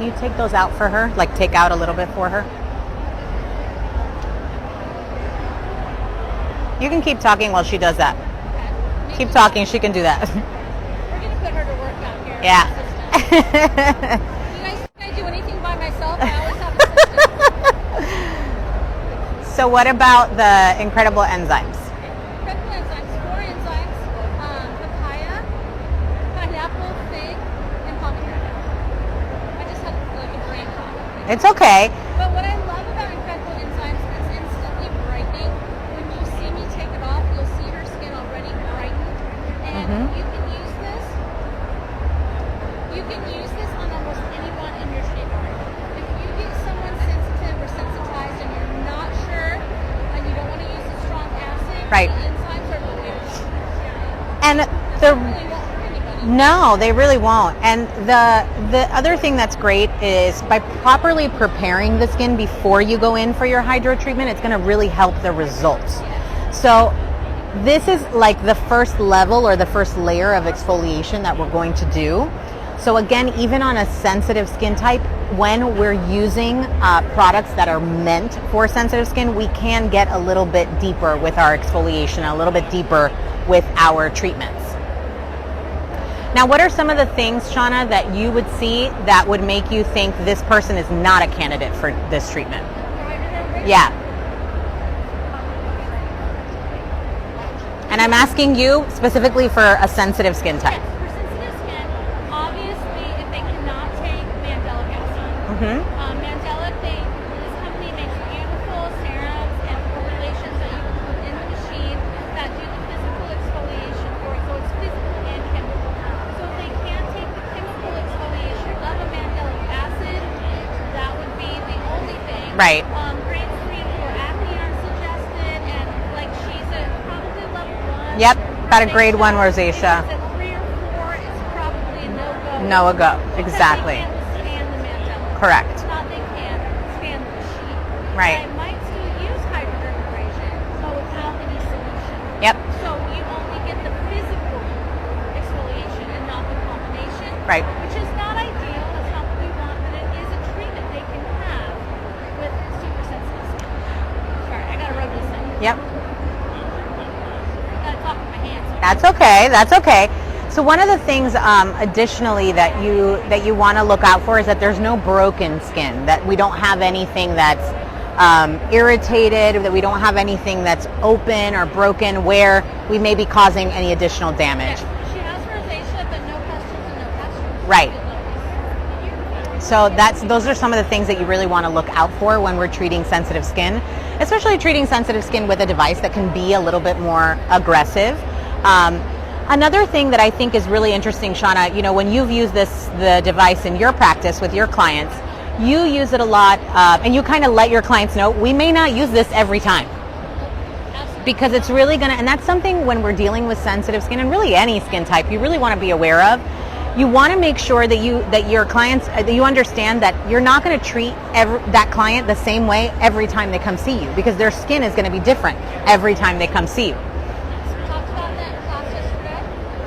you take those out for her? Like take out a little bit for her? You can keep talking while she does that. Okay. Keep talking, she can do that. We're going to put her to work out here. Yeah. You guys, can I do anything by myself? I always have assistance. So what about the incredible enzymes? Incredible enzymes, 4 enzymes, papaya, pineapple, fig, and pomegranate. I just had like a brain fog. It's okay. But what I love about incredible enzymes is instantly brightening. When you see me take it off, you'll see her skin already brightened. And you can use this. You can use this on almost anyone in your shape area. If you get someone sensitive or sensitized and you're not sure and you don't want to use a strong acid, Right. the enzymes are the way to go. And They really won't hurt anybody. no, they really won't. And the other thing that's great is by properly preparing the skin before you go in for your hydro treatment, it's going to really help the results. So this is like the first level or the first layer of exfoliation that we're going to do. So again, even on a sensitive skin type, when we're using products that are meant for sensitive skin, we can get a little bit deeper with our exfoliation, a little bit deeper with our treatments. Now, what are some of the things, Shauna, that you would see that would make you think this person is not a candidate for this treatment? Yeah. And I'm asking you specifically for a sensitive skin type. For sensitive skin, obviously, if they cannot take mandelic acid. Mandelic, this company makes beautiful serums and formulations that you can put in the machine that do the physical exfoliation for it. So it's physical and chemical. So if they can't take the chemical exfoliation of a mandelic acid, that would be the only thing. Right. Grade 3 for acne are suggested, and like she's at probably level 1. Yep, about a grade 1 rosacea. If it's at 3 or 4, it's probably a no-go. No go, Because exactly. they can't withstand the mandelic. Correct. It's not they can't withstand the sheet. Right. I might still use hydrodermabrasion, but without any solution. Yep. So you only get the physical exfoliation and not the combination. Right. Which is not ideal. That's not what we want, but it is a treatment they can have with super sensitive skin. Sorry, I gotta rub this in. Yep. I gotta talk with my hands. That's okay. That's okay. So one of the things additionally that you want to look out for is that there's no broken skin, that we don't have anything that's irritated, that we don't have anything that's open or broken where we may be causing any additional damage. Yeah, she has rosacea, but no pustules and no pustules. Right. So those are some of the things that you really want to look out for when we're treating sensitive skin, especially treating sensitive skin with a device that can be a little bit more aggressive. Another thing that I think is really interesting, Shauna, when you've used the device in your practice with your clients, you use it a lot, and you kind of let your clients know, we may not use this every time. Because it's really and that's something when we're dealing with sensitive skin, and really any skin type, you really want to be aware of. You want to make sure that your clients, that you understand that you're not going to treat that client the same way every time they come see you, because their skin is going to be different every time they come see you. Talked about that in class yesterday.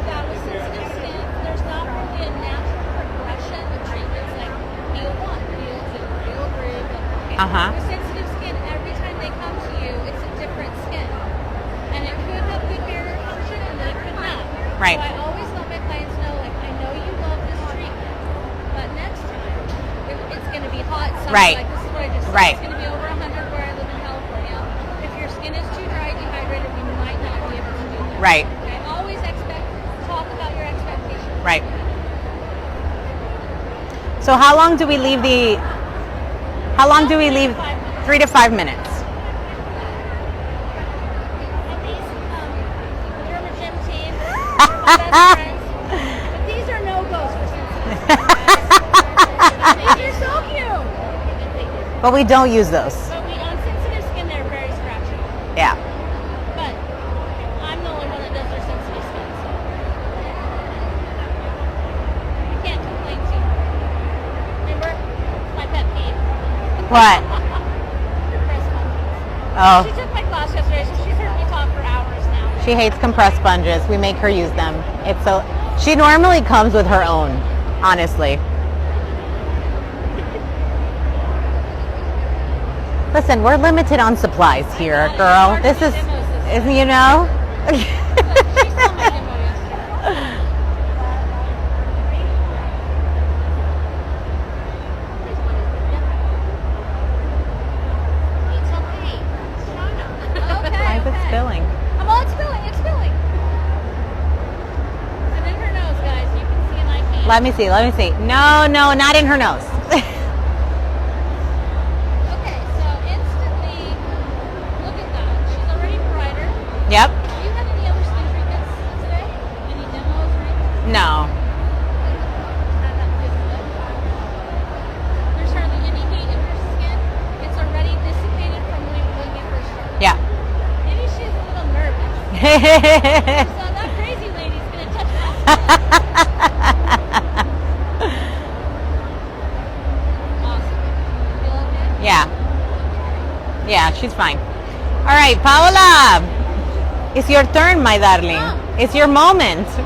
That with sensitive skin, there's not really a natural progression of treatments like peel 1, peel 2, peel 3. With sensitive skin, every time they come to you, it's a different skin. And it could have good barrier function and it could not. Right. So I always let my clients know, like, I know you love this treatment, but next time, it's going to be hot summer. Right. Like this is what I just said. Right. It's going to be over 100 where I live in California. If your skin is too dry, dehydrated, we might not be able to do that. Right. Okay? Always talk about your expectations. Right. So how long do we leave 3 to 5 minutes? And these, Derma Gym team, my best friends, but these are no-goes for sensitive skin. These are so cute. But we don't use those. But on sensitive skin, they're very scratchy. Yeah. But I'm the only one that does their sensitive skin, so I can't complain to you. Remember, my pet peeve. What? Compressed sponges. Oh, She took my class yesterday, so she's heard me talk for hours now. she hates compressed sponges. We make her use them. She normally comes with her own, honestly. Listen, we're limited on supplies here, girl. This is, you know. She saw my demo yesterday. It's okay. Okay. Why is it spilling? Oh, it's spilling. It's spilling. And in her nose, guys. You can see and I can't. Let me see. Let me see. No, no, not in her nose. Okay, so instantly, look at that. She's already brighter. Yep. Do you have any other skin treatments today? Any demos or anything? No. There's hardly any heat in her skin. It's already dissipated from when you first started. Yeah. Maybe she's a little nervous. So that crazy lady's gonna touch my skin. Awesome. Feel okay? Yeah. Yeah, she's fine. All right, Paola. It's your turn, my darling. It's your moment. Okay,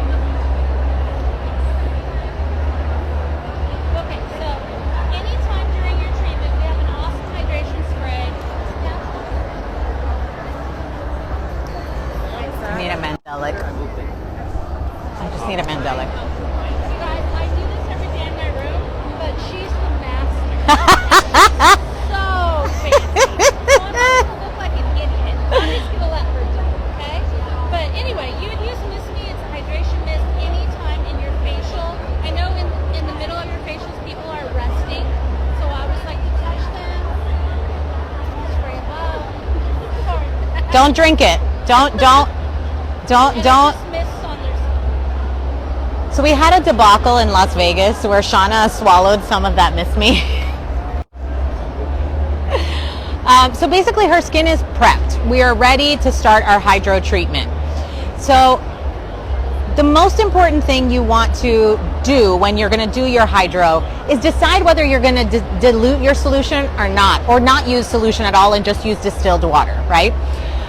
so anytime during your treatment, we have an awesome hydration spray. I need a Mandelic. I just need a Mandelic. You guys, I do this every day in my room, but she's the master. So fancy. So I'm not gonna look like an idiot. I'm just gonna let her do it, okay? But anyway, you would use Miss Me. It's a hydration mist anytime in your facial. I know in the middle of your facials, people are resting, so I always like to touch them. Spray above. Sorry. Don't drink it. Don't. And it just mists on their skin. So we had a debacle in Las Vegas where Shauna swallowed some of that Miss Me. So basically her skin is prepped. We are ready to start our hydro treatment. So the most important thing you want to do when you're going to do your hydro is decide whether you're going to dilute your solution or not use solution at all and just use distilled water, right?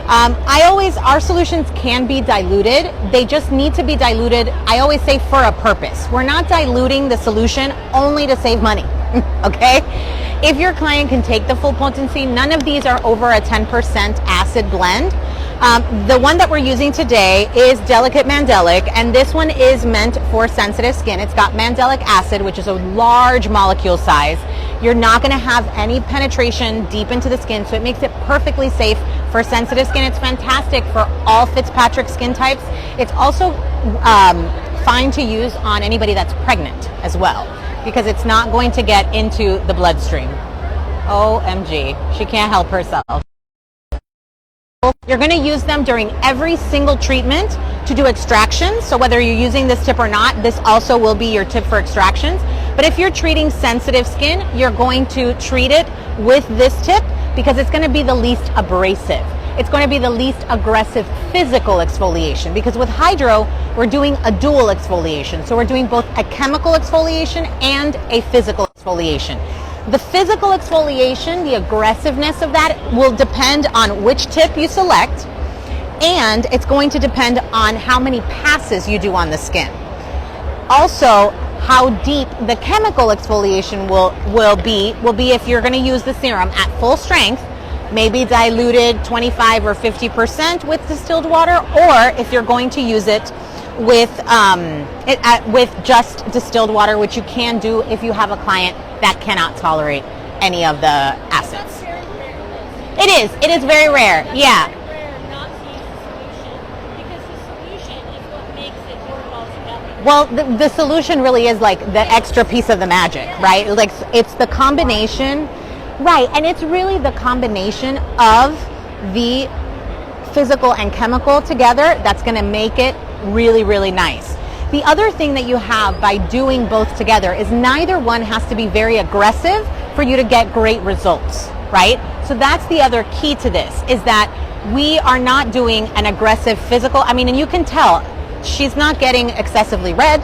Our solutions can be diluted. They just need to be diluted, I always say, for a purpose. We're not diluting the solution only to save money, okay? If your client can take the full potency, none of these are over a 10% acid blend. The one that we're using today is Delicate Mandelic, and this one is meant for sensitive skin. It's got mandelic acid, which is a large molecule size. You're not going to have any penetration deep into the skin, so it makes it perfectly safe for sensitive skin. It's fantastic for all Fitzpatrick skin types. It's also fine to use on anybody that's pregnant as well, because it's not going to get into the bloodstream. OMG, she can't help herself. You're going to use them during every single treatment to do extractions. So whether you're using this tip or not, this also will be your tip for extractions. But if you're treating sensitive skin, you're going to treat it with this tip because it's going to be the least abrasive. It's going to be the least aggressive physical exfoliation, because with hydro, we're doing a dual exfoliation. So we're doing both a chemical exfoliation and a physical exfoliation. The physical exfoliation, the aggressiveness of that will depend on which tip you select, and it's going to depend on how many passes you do on the skin. Also, how deep the chemical exfoliation will be if you're going to use the serum at full strength, maybe diluted 25 or 50% with distilled water, or if you're going to use it with just distilled water, which you can do if you have a client that cannot tolerate any of the acids. That's very rare. It is very rare. Yeah. It's very rare not to use the solution, because the solution is what makes it work all together. Well, the solution really is like the extra piece of the magic, right? Like it's the combination, right? And it's really the combination of the physical and chemical together that's going to make it really, really nice. The other thing that you have by doing both together is neither one has to be very aggressive for you to get great results, right? So that's the other key to this, is that we are not doing an aggressive physical. I mean, and you can tell she's not getting excessively red.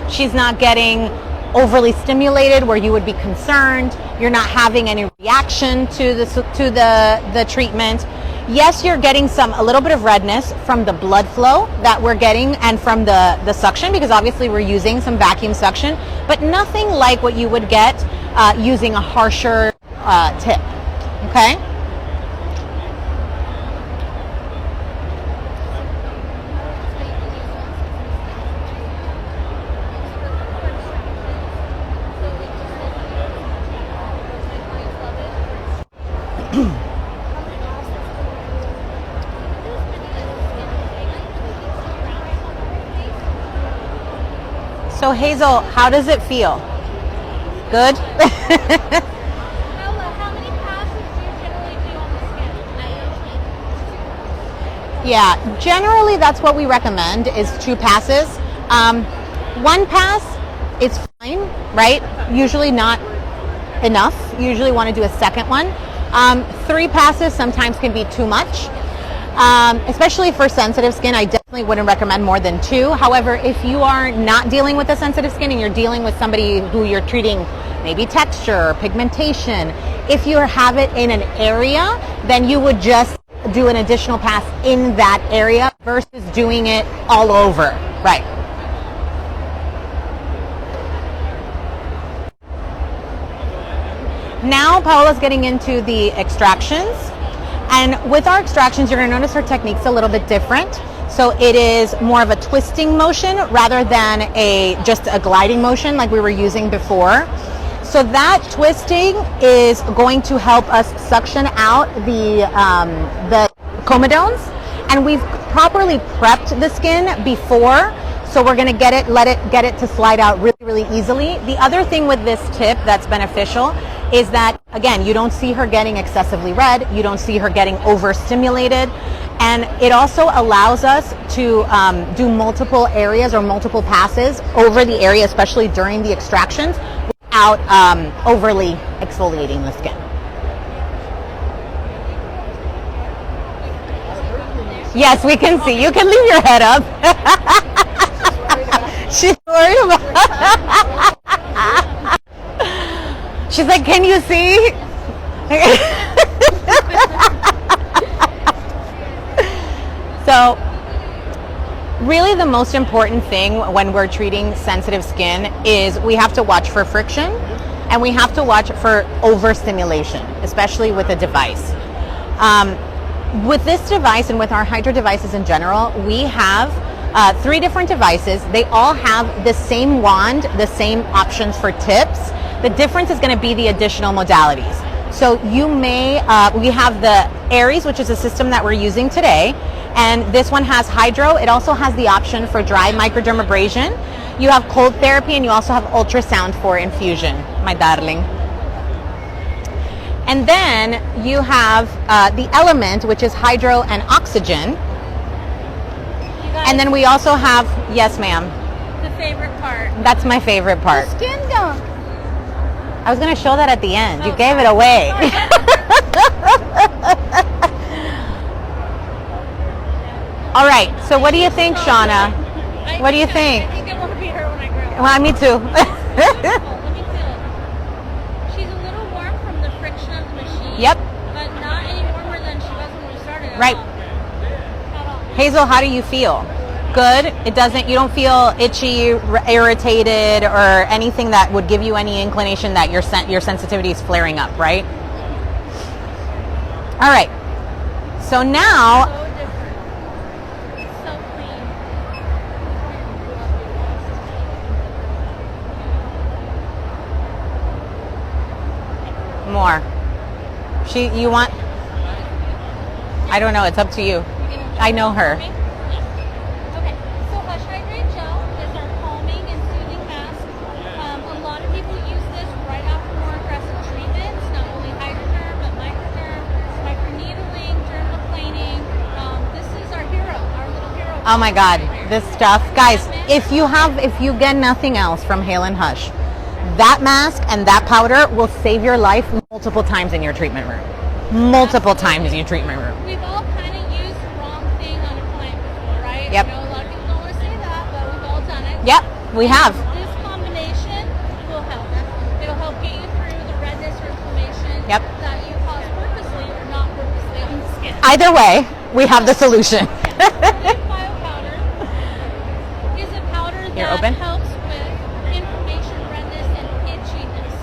She's not getting overly stimulated where you would be concerned. You're not having any reaction to the treatment. Yes, you're getting a little bit of redness from the blood flow that we're getting and from the suction, because obviously we're using some vacuum suction, but nothing like what you would get using a harsher tip, okay? So Hazel, how does it feel? Good? How many passes do you generally do on the skin? Yeah, generally that's what we recommend is 2 passes. One pass, it's fine, right? Usually not enough. You usually want to do a second one. 3 passes sometimes can be too much. Especially for sensitive skin, I definitely wouldn't recommend more than 2. However, if you are not dealing with a sensitive skin and you're dealing with somebody who you're treating maybe texture or pigmentation, if you have it in an area, then you would just do an additional pass in that area versus doing it all over. Right. Now Paola's getting into the extractions. And with our extractions, you're going to notice her technique's a little bit different. So it is more of a twisting motion rather than just a gliding motion like we were using before. So that twisting is going to help us suction out the comedones. And we've properly prepped the skin before. So we're going to get it to slide out really, really easily. The other thing with this tip that's beneficial is that, again, you don't see her getting excessively red. You don't see her getting overstimulated. And it also allows us to do multiple areas or multiple passes over the area, especially during the extractions, without overly exfoliating the skin. Yes, we can see. You can leave your head up. She's worried about She's like, can you see? So, really the most important thing when we're treating sensitive skin is we have to watch for friction and we have to watch for overstimulation, especially with a device. With this device and with our Hydra devices in general, we have 3 different devices. They all have the same wand, the same options for tips. The difference is going to be the additional modalities. So you may, we have the Aries, which is a system that we're using today, and this one has hydro. It also has the option for dry microdermabrasion. You have cold therapy, and you also have ultrasound for infusion, my darling. And then you have the Element, which is hydro and oxygen. And then we also have, yes ma'am. The favorite part. That's my favorite part. The skin dunk. I was going to show that at the end. You gave it away. All right. So what do you think, Shauna? What do you think? I think I want to be her when I grow up. Well, me too. Let me feel it. She's a little warm from the friction of the machine. Yep. But not any warmer than she was when we started. Right. At all. Hazel, how do you feel? Good. You don't feel itchy, irritated, or anything that would give you any inclination that your sensitivity is flaring up, right? All right. So now, So different. It's so clean. more. You want? I don't know. It's up to you. I know her. Okay, so Hush Hydrate Gel is our calming and soothing mask. A lot of people use this right after more aggressive treatments, not only hydroderm, but microderm, microneedling, dermaplaning. This is our hero, our little hero. Oh my God, this stuff, guys! If you get nothing else from Hale and Hush, that mask and that powder will save your life multiple times in your treatment room. Multiple times in your treatment room. We've all kind of used the wrong thing on a client before, right? Yep. You know, a lot of people don't want to say that, but we've all done it. Yep, we have. This combination will help. It'll help get you through the redness or inflammation Yep. that you cause purposely or not purposely on the skin. Either way, we have the solution. Leaf Bio powder is a powder Here, that open. helps with inflammation, redness, and itchiness.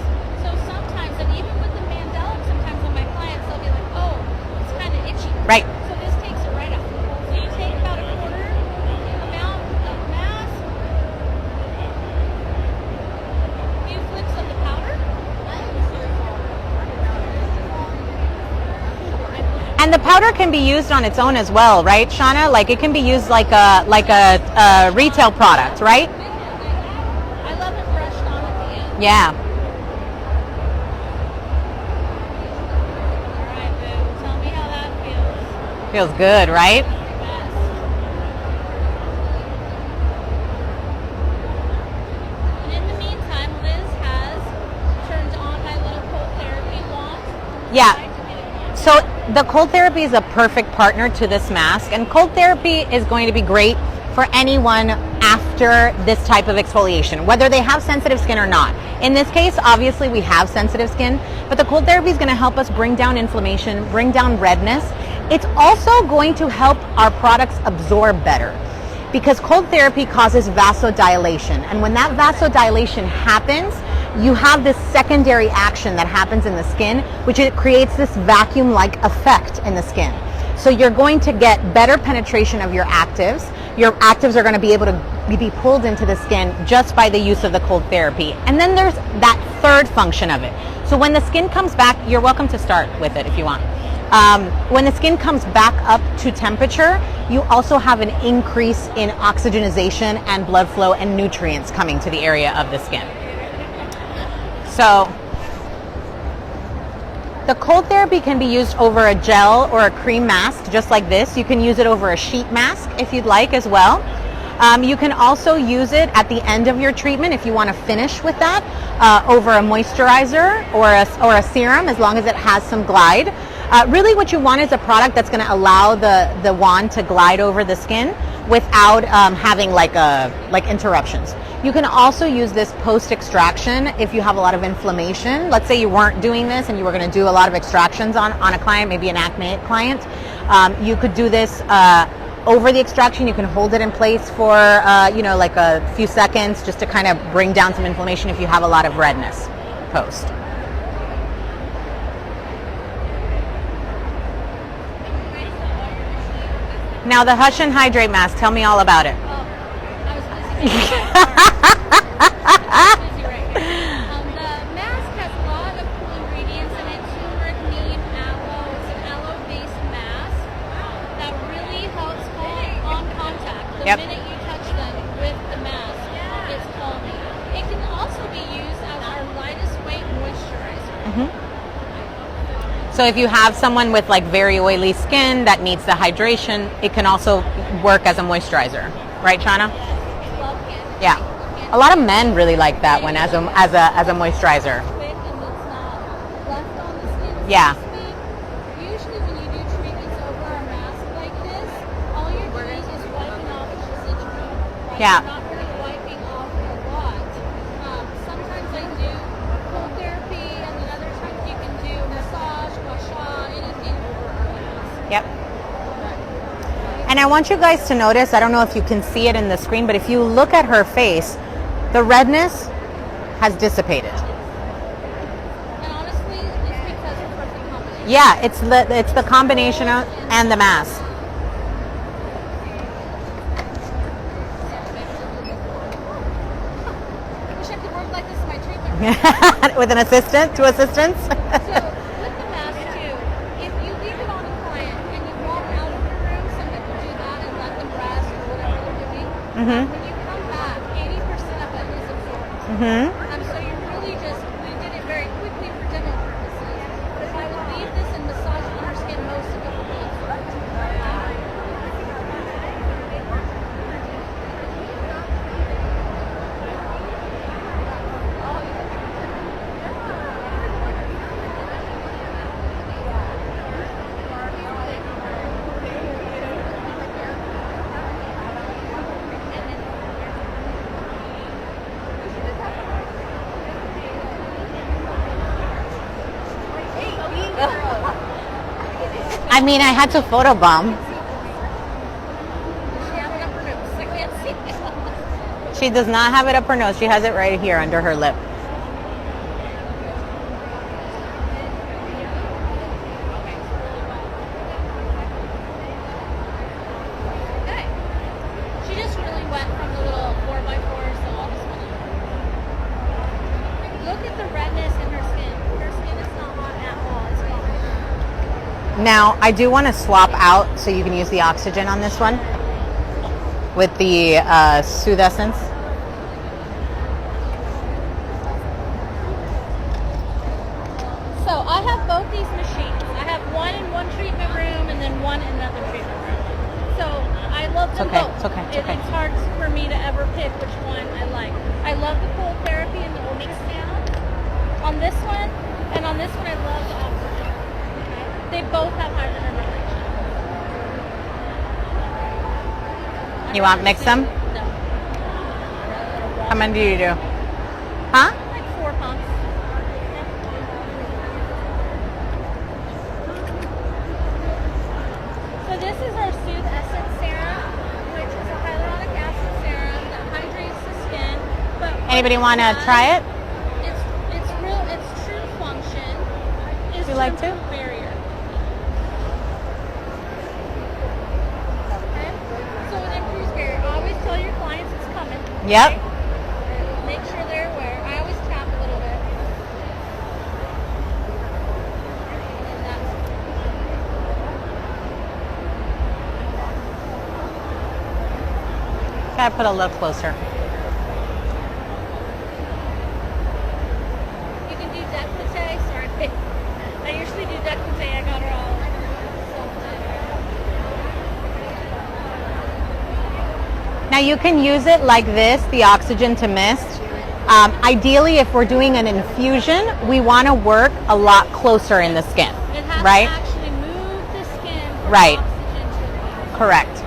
So sometimes, and even with the Mandela, sometimes when my clients, they'll be like, oh, it's kind of itchy. Right. So this takes it right out. So you take about a quarter amount of mask, a few flicks of the powder. And the powder can be used on its own as well, right, Shauna? Like it can be used like a retail product, right? Yeah. All right, boo. Tell me how that feels. Feels good, right? Yes. And in the meantime, Liz has turned on my little cold therapy wand. Yeah. Tried to get it on. So the cold therapy is a perfect partner to this mask, and cold therapy is going to be great for anyone after this type of exfoliation, whether they have sensitive skin or not. In this case, obviously we have sensitive skin, but the cold therapy is going to help us bring down inflammation, bring down redness. It's also going to help our products absorb better, because cold therapy causes vasodilation, and when that vasodilation happens, you have this secondary action that happens in the skin, which it creates this vacuum-like effect in the skin. So you're going to get better penetration of your actives. Your actives are going to be able to be pulled into the skin just by the use of the cold therapy. And then there's that third function of it. So when the skin comes back, you're welcome to start with it if you want. When the skin comes back up to temperature, you also have an increase in oxygenation and blood flow and nutrients coming to the area of the skin. So the cold therapy can be used over a gel or a cream mask, just like this. You can use it over a sheet mask if you'd like as well. You can also use it at the end of your treatment if you want to finish with that, over a moisturizer or a serum, as long as it has some glide. Really what you want is a product that's going to allow the wand to glide over the skin without having like interruptions. You can also use this post-extraction if you have a lot of inflammation. Let's say you weren't doing this and you were going to do a lot of extractions on a client, maybe an acne client. You could do this over the extraction. You can hold it in place for like a few seconds, just to kind of bring down some inflammation if you have a lot of redness post. Now the Hush and Hydrate mask, tell me all about it. I was busy. Busy right here. The mask has a lot of cool ingredients in it: turmeric, neem, aloe. It's an aloe-based mask that really helps on contact. The Yep. minute you touch them with the mask, it's calming. It can also be used as our lightest weight moisturizer. So if you have someone with like very oily skin that needs the hydration, it can also work as a moisturizer, right, Chana? Love it. Yeah. A lot of men really like that one as a moisturizer. Quick and it's not left on the skin, so Yeah. to speak. Usually when you do treatments over a mask like this, all you're doing is wiping off the residual. Right? Yeah. You're not really wiping off a lot. Sometimes I do cold therapy, and then other times you can do massage, gua sha, anything over a mask. Yep. And I want you guys to notice, I don't know if you can see it in the screen, but if you look at her face, the redness has dissipated. And honestly, it's because of perfect combination. Yeah, it's the combination of, and the mask. I wish I could work like this in my treatment. With an assistant, two assistants. So with the mask too, if you leave it on a client and you walk out of the room, some people do that and let them rest or whatever they're doing. When you come back, 80% of it is absorbed. So you really we did it very quickly for demo purposes. But if I would leave this and massage on her skin, most of it would be absorbed. I mean, I had to photobomb. She has it up her nose. I can't see it. She does not have it up her nose. She has it right here under her lip. Okay. She just really went from the little 4x4, so I'll just look at the redness in her skin. Her skin is not hot at all. It's gone. Now, I do want to swap out so you can use the oxygen on this one with the Soothe Essence. both these machines. I have one in one treatment room and then one in another treatment room. So I love them okay, both. it's okay, it's okay. It's hard for me to ever pick which one I like. I love the cold therapy and the mix down on this one, and on this one I love the oxygen. Okay? They both have high reverberation. You want to mix them? No. How many do you do? Huh? Like 4 pumps. So this is our Soothe Essence Serum, which is a hyaluronic acid serum that hydrates the skin. But what Anybody want to does- try it? Its true function is You like to? improve barrier. Okay? So it improves barrier. Always tell your clients it's coming. Yep. okay? And make sure they're aware. I always tap a little bit. And that's Gotta put a little closer. You can do décolleté. Sorry. I usually do décolleté. I got her all. Now you can use it like this, the oxygen to mist. Ideally, if we're doing an infusion, we want to work a lot closer in the skin, It has right? to actually move the skin from Right. oxygen to the Correct.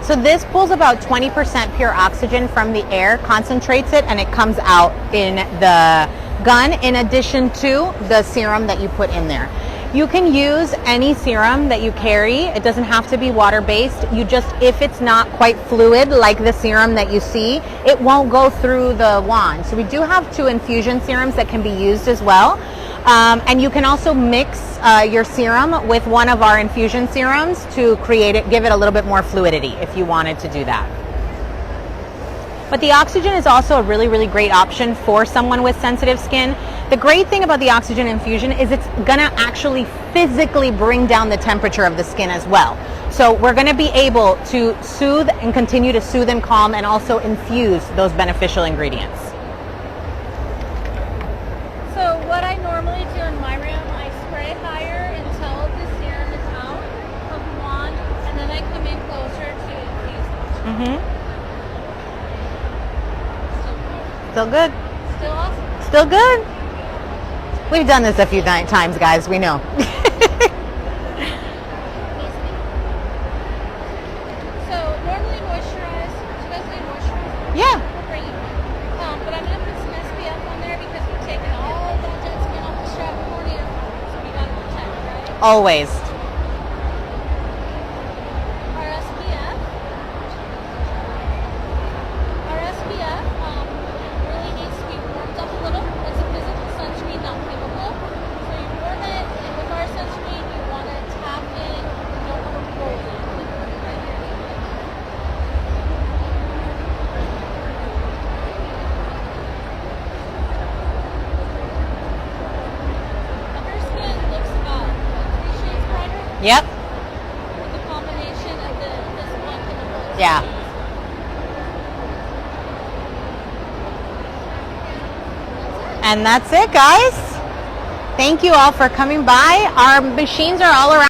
So this pulls about 20% pure oxygen from the air, concentrates it, and it comes out in the gun in addition to the serum that you put in there. You can use any serum that you carry. It doesn't have to be water-based. You just, if it's not quite fluid like the serum that you see, it won't go through the wand. So we do have 2 infusion serums that can be used as well. And you can also mix your serum with one of our infusion serums to create it, give it a little bit more fluidity if you wanted to do that. But the oxygen is also a really, really great option for someone with sensitive skin. The great thing about the oxygen infusion is it's gonna actually physically bring down the temperature of the skin as well. So we're gonna be able to soothe and continue to soothe and calm and also infuse those beneficial ingredients. So what I normally do in my room, I spray higher until the serum is out of the wand, and then I come in closer to infuse it. Mm-hmm. Still good. Still awesome. Still good. We've done this a few times, guys. We know. So normally moisturize. Do you guys need moisturizer? Yeah. We'll bring you one. But I'm gonna put some SPF on there because we've taken all that dead skin off the strap cornea, so we gotta protect, right? Always. Our SPF really needs to be warmed up a little. It's a physical sunscreen, not chemical. So you warm it, and with our sunscreen, you want to tap in, you don't want to roll it. Her skin looks about 3 shades brighter Yep. with the combination of this one chemical. Yeah. And that's it, guys. Thank you all for coming by. Our machines are all around.